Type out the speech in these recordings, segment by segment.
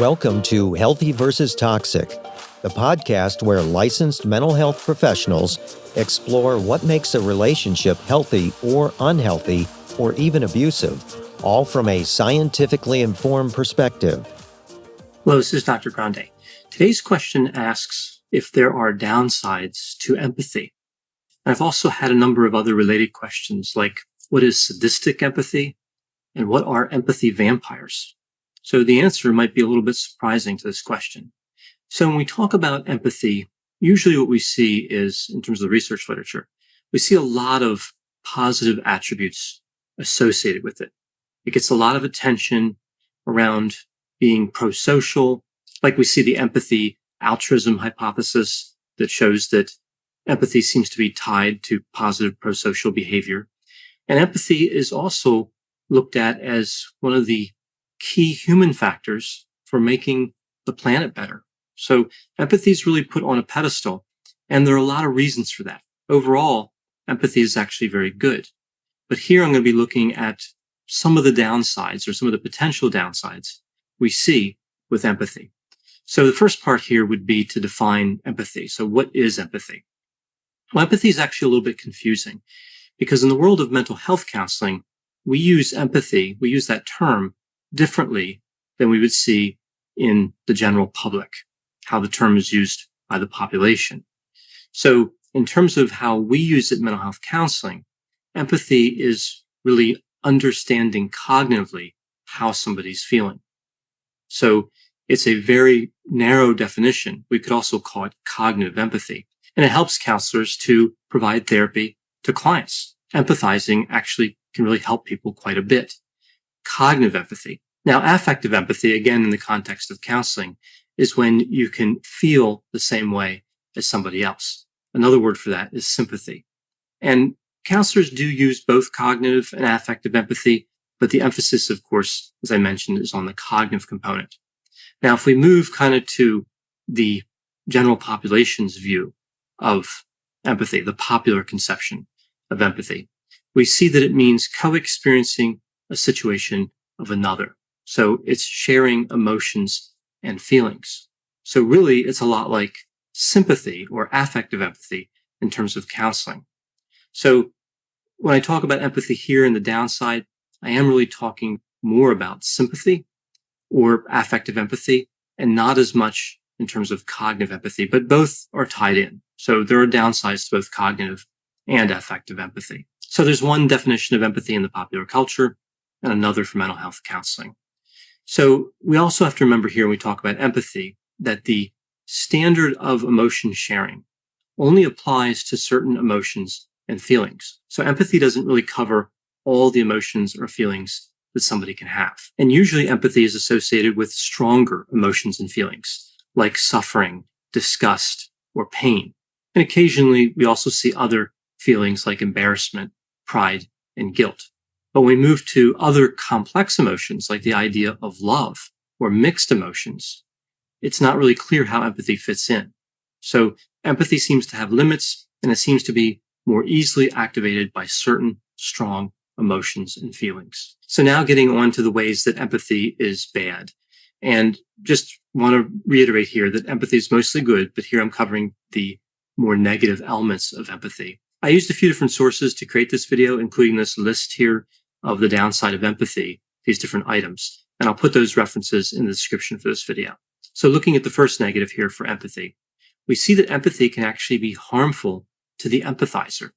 Welcome to Healthy versus Toxic, the podcast where licensed mental health professionals explore what makes a relationship healthy or unhealthy or even abusive, all from a scientifically informed perspective. Hello, this is Dr. Grande. Today's question asks if there are downsides to empathy. I've also had a number of other related questions like what is sadistic empathy and what are empathy vampires? So the answer might be a little bit surprising to this question. So when we talk about empathy, usually what we see is, in terms of the research literature, we see a lot of positive attributes associated with it. It gets a lot of attention around being pro-social, like we see the empathy altruism hypothesis that shows that empathy seems to be tied to positive pro-social behavior. And empathy is also looked at as one of the key human factors for making the planet better. So empathy is really put on a pedestal, and there are a lot of reasons for that. Overall, empathy is actually very good. But here I'm going to be looking at some of the downsides or some of the potential downsides we see with empathy. So the first part here would be to define empathy. So what is empathy? Well, empathy is actually a little bit confusing because in the world of mental health counseling, we use empathy, we use that term differently than we would see in the general public, how the term is used by the population. So in terms of how we use it in mental health counseling, empathy is really understanding cognitively how somebody's feeling. So it's a very narrow definition. We could also call it cognitive empathy. And it helps counselors to provide therapy to clients. Empathizing actually can really help people quite a bit. Cognitive empathy. Now, affective empathy, again, in the context of counseling, is when you can feel the same way as somebody else. Another word for that is sympathy. And counselors do use both cognitive and affective empathy, but the emphasis, of course, as I mentioned, is on the cognitive component. Now, if we move kind of to the general population's view of empathy, the popular conception of empathy, we see that it means co-experiencing a situation of another. So it's sharing emotions and feelings. So really, it's a lot like sympathy or affective empathy in terms of counseling. So when I talk about empathy here in the downside, I am really talking more about sympathy or affective empathy and not as much in terms of cognitive empathy, but both are tied in. So there are downsides to both cognitive and affective empathy. So there's one definition of empathy in the popular culture and another for mental health counseling. So we also have to remember here when we talk about empathy that the standard of emotion sharing only applies to certain emotions and feelings. So empathy doesn't really cover all the emotions or feelings that somebody can have. And usually empathy is associated with stronger emotions and feelings like suffering, disgust, or pain. And occasionally we also see other feelings like embarrassment, pride, and guilt. But when we move to other complex emotions like the idea of love or mixed emotions, it's not really clear how empathy fits in. So empathy seems to have limits, and it seems to be more easily activated by certain strong emotions and feelings. So now getting on to the ways that empathy is bad. And just want to reiterate here that empathy is mostly good, but here I'm covering the more negative elements of empathy. I used a few different sources to create this video, including this list here of the downside of empathy, these different items. And I'll put those references in the description for this video. So looking at the first negative here for empathy, we see that empathy can actually be harmful to the empathizer.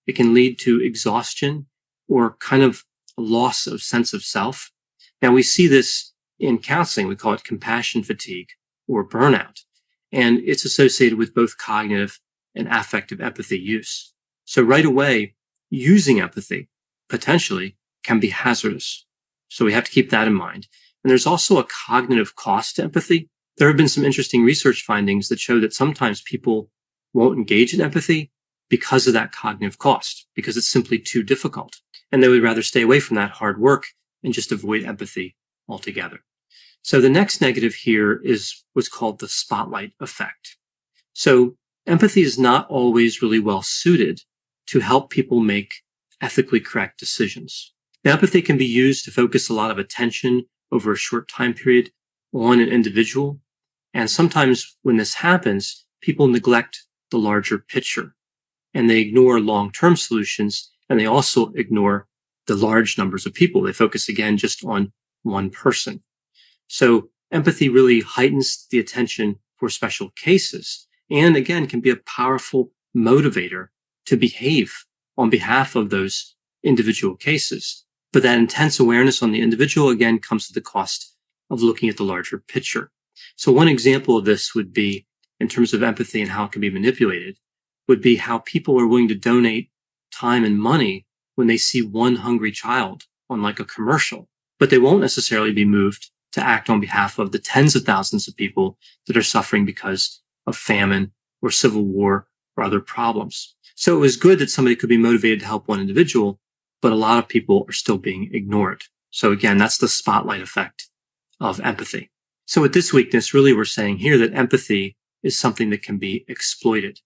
It can lead to exhaustion or kind of a loss of sense of self. Now we see this in counseling. We call it compassion fatigue or burnout. And it's associated with both cognitive and affective empathy use. So right away, using empathy potentially can be hazardous. So we have to keep that in mind. And there's also a cognitive cost to empathy. There have been some interesting research findings that show that sometimes people won't engage in empathy because of that cognitive cost, because it's simply too difficult. And they would rather stay away from that hard work and just avoid empathy altogether. So the next negative here is what's called the spotlight effect. So empathy is not always really well suited to help people make ethically correct decisions. Now, empathy can be used to focus a lot of attention over a short time period, on an individual. And sometimes when this happens, people neglect the larger picture and they ignore long-term solutions, and they also ignore the large numbers of people. They focus again just on one person. So empathy really heightens the attention for special cases, and again can be a powerful motivator to behave on behalf of those individual cases. But that intense awareness on the individual again comes at the cost of looking at the larger picture. So one example of this would be, in terms of empathy and how it can be manipulated, would be how people are willing to donate time and money when they see one hungry child on like a commercial, but they won't necessarily be moved to act on behalf of the tens of thousands of people that are suffering because of famine or civil war or other problems. So it was good that somebody could be motivated to help one individual, but a lot of people are still being ignored. So again, that's the spotlight effect of empathy. So with this weakness, really we're saying here that empathy is something that can be exploited.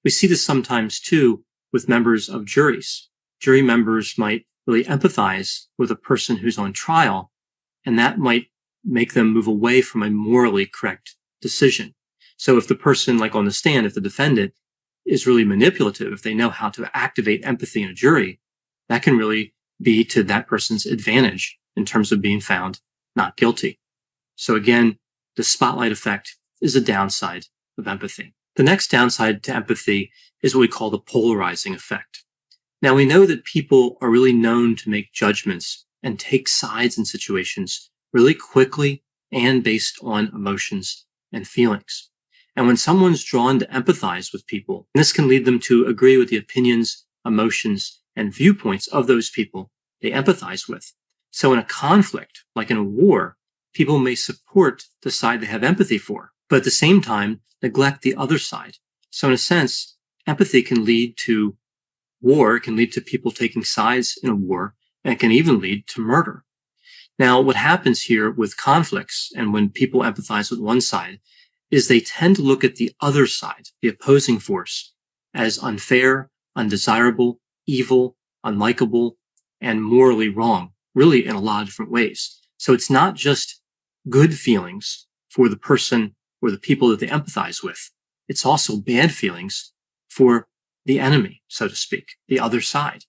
We see this sometimes too with members of juries. Jury members might really empathize with a person who's on trial, and that might make them move away from a morally correct decision. So if the person, like on the stand, if the defendant is really manipulative, if they know how to activate empathy in a jury, that can really be to that person's advantage in terms of being found not guilty. So again, the spotlight effect is a downside of empathy. The next downside to empathy is what we call the polarizing effect. Now, we know that people are really known to make judgments and take sides in situations really quickly and based on emotions and feelings. And when someone's drawn to empathize with people, this can lead them to agree with the opinions, emotions, and viewpoints of those people they empathize with. So in a conflict, like in a war, people may support the side they have empathy for, but at the same time, neglect the other side. So in a sense, empathy can lead to war, can lead to people taking sides in a war, and it can even lead to murder. Now, what happens here with conflicts and when people empathize with one side is they tend to look at the other side, the opposing force, as unfair, undesirable, evil, unlikable, and morally wrong, really in a lot of different ways. So it's not just good feelings for the person or the people that they empathize with. It's also bad feelings for the enemy, so to speak, the other side,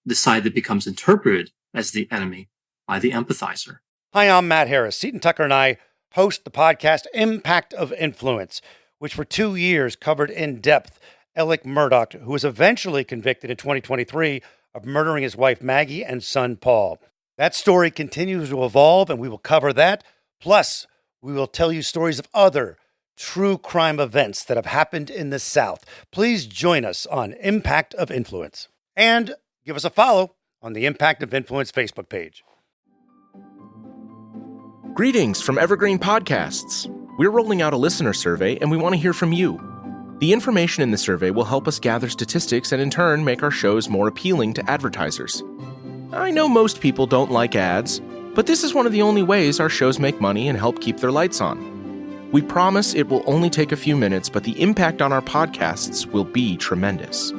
the side that becomes interpreted as the enemy by the empathizer. Hi, I'm Matt Harris. Seton Tucker and I host the podcast Impact of Influence, which for 2 years covered in depth Alec Murdaugh, who was eventually convicted in 2023 of murdering his wife Maggie and son Paul. That story continues to evolve, and we will cover that. Plus, we will tell you stories of other true crime events that have happened in the South. Please join us on Impact of Influence. And give us a follow on the Impact of Influence Facebook page. Greetings from Evergreen Podcasts. We're rolling out a listener survey, and we want to hear from you. The information in the survey will help us gather statistics and in turn make our shows more appealing to advertisers. I know most people don't like ads, but this is one of the only ways our shows make money and help keep their lights on. We promise it will only take a few minutes, but the impact on our podcasts will be tremendous.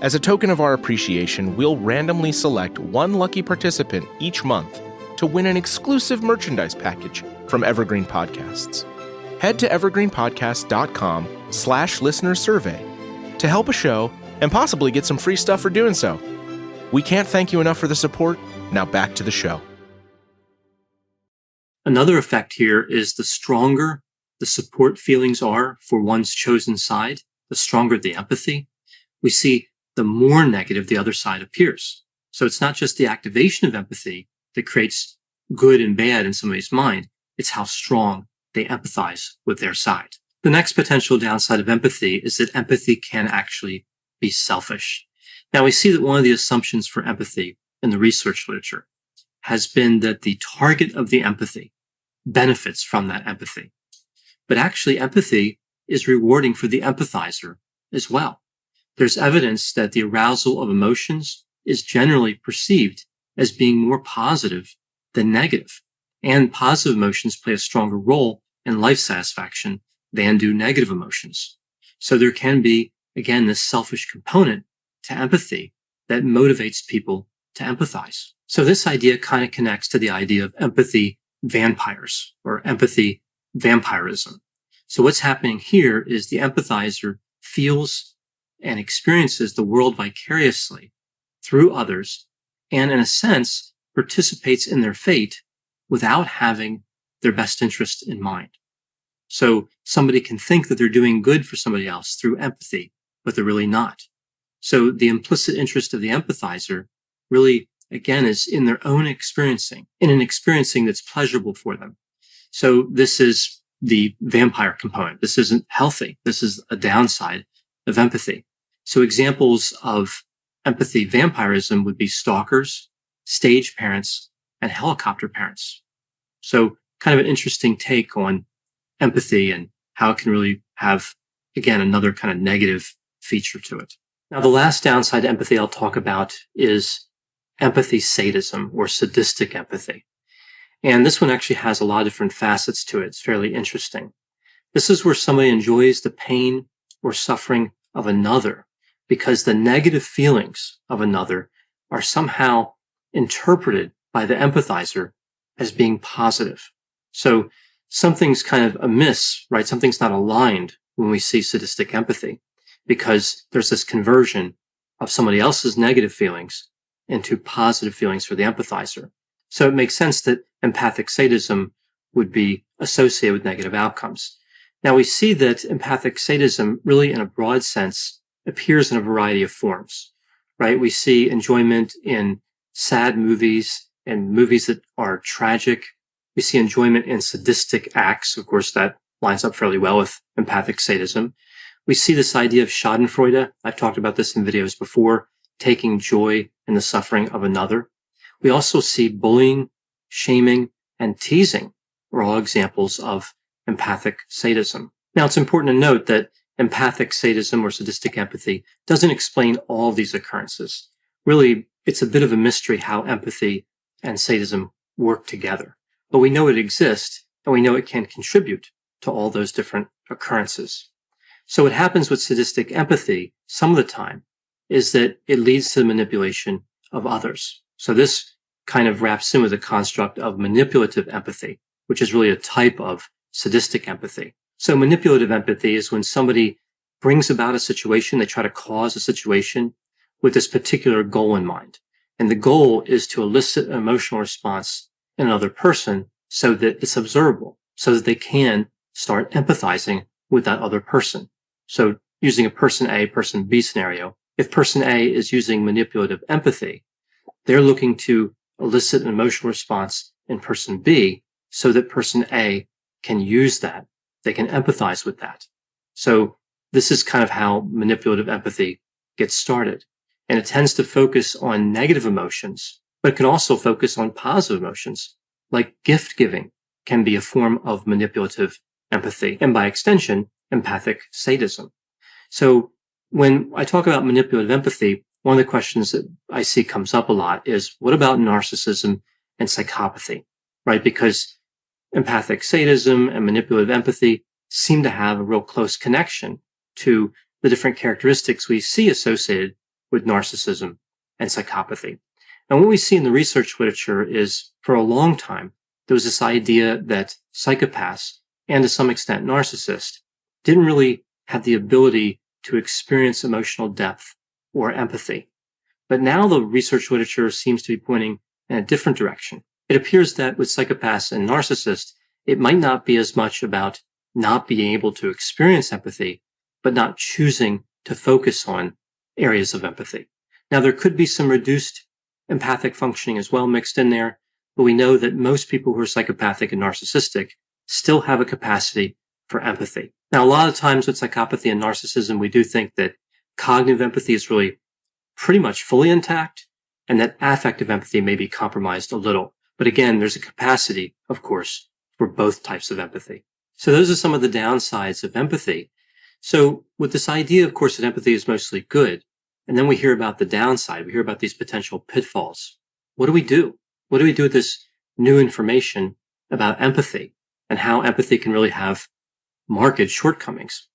As a token of our appreciation, we'll randomly select one lucky participant each month to win an exclusive merchandise package from Evergreen Podcasts. Head to evergreenpodcast.com/listenersurvey to help a show and possibly get some free stuff for doing so. We can't thank you enough for the support. Now back to the show. Another effect here is the stronger the support feelings are for one's chosen side, the stronger the empathy. We see the more negative the other side appears. So it's not just the activation of empathy that creates good and bad in somebody's mind. It's how strong they empathize with their side. The next potential downside of empathy is that empathy can actually be selfish. Now, we see that one of the assumptions for empathy in the research literature has been that the target of the empathy benefits from that empathy. But actually, empathy is rewarding for the empathizer as well. There's evidence that the arousal of emotions is generally perceived as being more positive than negative. And positive emotions play a stronger role in life satisfaction than do negative emotions. So there can be, again, this selfish component to empathy that motivates people to empathize. So this idea kind of connects to the idea of empathy vampires or empathy vampirism. So what's happening here is the empathizer feels and experiences the world vicariously through others, and in a sense, participates in their fate without having their best interest in mind. So somebody can think that they're doing good for somebody else through empathy, but they're really not. So the implicit interest of the empathizer really, again, is in their own experiencing, in an experiencing that's pleasurable for them. So this is the vampire component. This isn't healthy. This is a downside of empathy. So examples of empathy vampirism would be stalkers, stage parents, and helicopter parents. So kind of an interesting take on empathy and how it can really have, again, another kind of negative feature to it. Now, the last downside to empathy I'll talk about is empathy sadism or sadistic empathy. And this one actually has a lot of different facets to it. It's fairly interesting. This is where somebody enjoys the pain or suffering of another because the negative feelings of another are somehow interpreted by the empathizer as being positive. So something's kind of amiss, right? Something's not aligned when we see sadistic empathy because there's this conversion of somebody else's negative feelings into positive feelings for the empathizer. So it makes sense that empathic sadism would be associated with negative outcomes. Now we see that empathic sadism really in a broad sense appears in a variety of forms, right? We see enjoyment in sad movies and movies that are tragic. We see enjoyment in sadistic acts. Of course, that lines up fairly well with empathic sadism. We see this idea of schadenfreude. I've talked about this in videos before, taking joy in the suffering of another. We also see bullying, shaming, and teasing are all examples of empathic sadism. Now, it's important to note that empathic sadism or sadistic empathy doesn't explain all of these occurrences. Really, it's a bit of a mystery how empathy and sadism work together. But we know it exists, and we know it can contribute to all those different occurrences. So what happens with sadistic empathy some of the time is that it leads to the manipulation of others. So this kind of wraps in with the construct of manipulative empathy, which is really a type of sadistic empathy. So manipulative empathy is when somebody brings about a situation, they try to cause a situation with this particular goal in mind. And the goal is to elicit an emotional response in another person so that it's observable, so that they can start empathizing with that other person. So using a person A, person B scenario, if person A is using manipulative empathy, they're looking to elicit an emotional response in person B so that person A can use that. They can empathize with that. So this is kind of how manipulative empathy gets started. And it tends to focus on negative emotions, but it can also focus on positive emotions, like gift giving can be a form of manipulative empathy, and by extension, empathic sadism. So when I talk about manipulative empathy, one of the questions that I see comes up a lot is, what about narcissism and psychopathy, right? Because empathic sadism and manipulative empathy seem to have a real close connection to the different characteristics we see associated with narcissism and psychopathy. And what we see in the research literature is, for a long time, there was this idea that psychopaths, and to some extent narcissists, didn't really have the ability to experience emotional depth or empathy. But now the research literature seems to be pointing in a different direction. It appears that with psychopaths and narcissists, it might not be as much about not being able to experience empathy, but not choosing to focus on areas of empathy. Now, there could be some reduced empathic functioning as well mixed in there, but we know that most people who are psychopathic and narcissistic still have a capacity for empathy. Now, a lot of times with psychopathy and narcissism, we do think that cognitive empathy is really pretty much fully intact and that affective empathy may be compromised a little. But again, there's a capacity, of course, for both types of empathy. So those are some of the downsides of empathy. So with this idea, of course, that empathy is mostly good, and then we hear about the downside, we hear about these potential pitfalls. What do we do? What do we do with this new information about empathy and how empathy can really have marked shortcomings?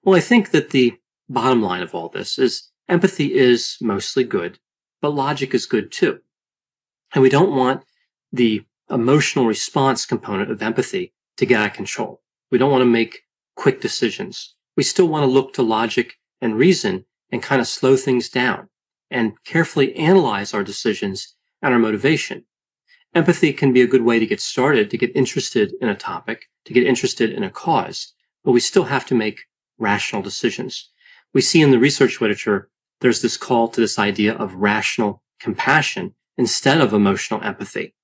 Well, I think that the bottom line of all this is empathy is mostly good, but logic is good too. And we don't want the emotional response component of empathy to get out of control. We don't want to make quick decisions. We still want to look to logic and reason and kind of slow things down and carefully analyze our decisions and our motivation. Empathy can be a good way to get started, to get interested in a topic, to get interested in a cause, but we still have to make rational decisions. We see in the research literature, there's this call to this idea of rational compassion instead of emotional empathy,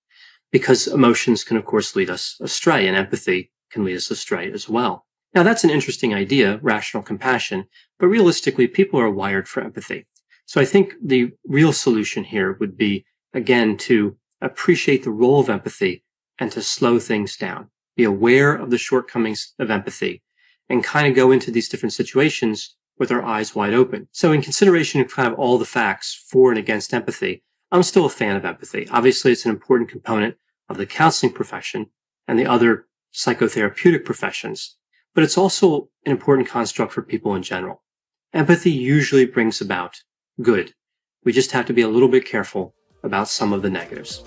because emotions can, of course, lead us astray, and empathy can lead us astray as well. Now, that's an interesting idea, rational compassion, but realistically, people are wired for empathy. So I think the real solution here would be, again, to appreciate the role of empathy and to slow things down, be aware of the shortcomings of empathy, and kind of go into these different situations with our eyes wide open. So in consideration of kind of all the facts for and against empathy, I'm still a fan of empathy. Obviously, it's an important component of the counseling profession and the other psychotherapeutic professions, but it's also an important construct for people in general. Empathy usually brings about good. We just have to be a little bit careful about some of the negatives.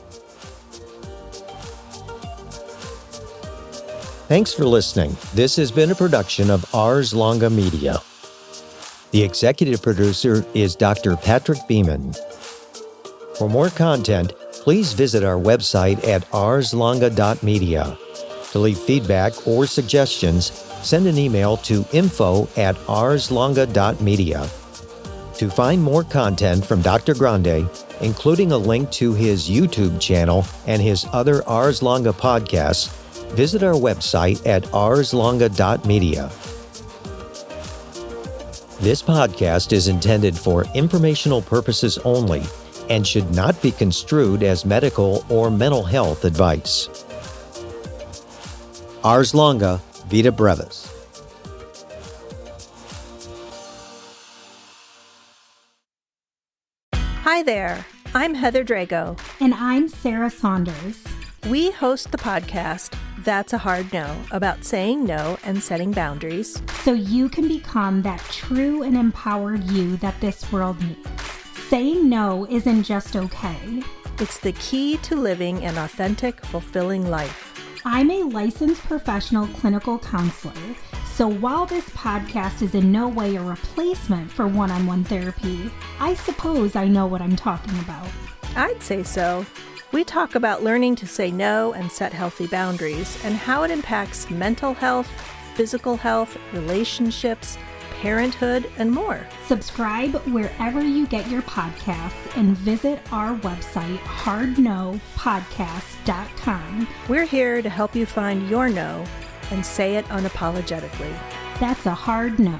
Thanks for listening. This has been a production of Ars Longa Media. The executive producer is Dr. Patrick Beeman. For more content, please visit our website at arslonga.media. To leave feedback or suggestions, send an email to info@arslonga.media. To find more content from Dr. Grande, including a link to his YouTube channel and his other Ars Longa podcasts, visit our website at arslonga.media. This podcast is intended for informational purposes only and should not be construed as medical or mental health advice. Ars Longa, Vita Brevis. Hi there, I'm Heather Drago. And I'm Sarah Saunders. We host the podcast, That's a Hard No, about saying no and setting boundaries. So you can become that true and empowered you that this world needs. Saying no isn't just okay. It's the key to living an authentic, fulfilling life. I'm a licensed professional clinical counselor, so while this podcast is in no way a replacement for one-on-one therapy, I suppose I know what I'm talking about. I'd say so. We talk about learning to say no and set healthy boundaries and how it impacts mental health, physical health, relationships, parenthood, and more. Subscribe wherever you get your podcasts and visit our website, hardnopodcast.com. We're here to help you find your no and say it unapologetically. That's a hard no.